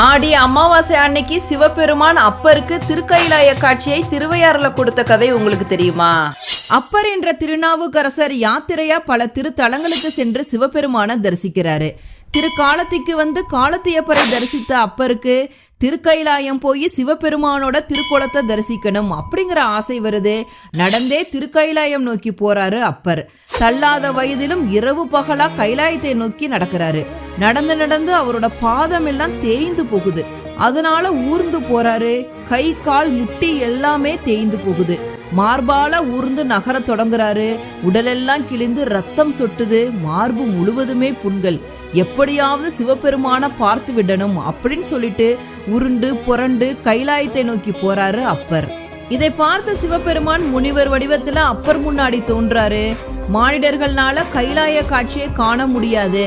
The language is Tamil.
ஆடி அமாவாசை அன்னைக்கு சிவபெருமான் அப்பருக்கு திருக்கைலாய காட்சியை திருவையாறுல கொடுத்த கதை உங்களுக்கு தெரியுமா? அப்பர் என்ற திருநாவுக்கரசர் யாத்திரையா பல திருத்தலங்களுக்கு சென்று சிவபெருமான தரிசிக்கிறாரு. திருக்காலத்திற்கு வந்து காலத்தியப்பரை தரிசித்த அப்பருக்கு திருக்கைலாயம் போய் சிவபெருமானோட திருக்குளத்தை தரிசிக்கணும் அப்படிங்கிற ஆசை வருது. நடந்தே திருக்கைலாயம் நோக்கி போறாரு அப்பர். தள்ளாத வயதிலும் இரவு பகலா கைலாயத்தை நோக்கி நடக்கிறாரு. நடந்து நடந்து அவரோட பாதம் எல்லாம் தேய்ந்து போகுது. அதனால ஊர்ந்து போறாரு. கை கால் முட்டி எல்லாமே தேய்ந்து போகுது. மார்பால ஊர்ந்து நகர தொடங்குறாரு. உடலெல்லாம் கிழிந்து ரத்தம் சொட்டுது. மார்பு முழுவதுமே புண்கள். எப்படியாவது சிவபெருமான பார்த்து விடணும் அப்படின்னு சொல்லிட்டு உருண்டு புரண்டு கைலாயத்தை நோக்கி போறாரு அப்பர். இதை பார்த்த சிவபெருமான் முனிவர் வடிவத்துல அப்பர் முன்னாடி தோன்றாரு. மானிடர்கள்னால கைலாய காட்சியை காண முடியாது,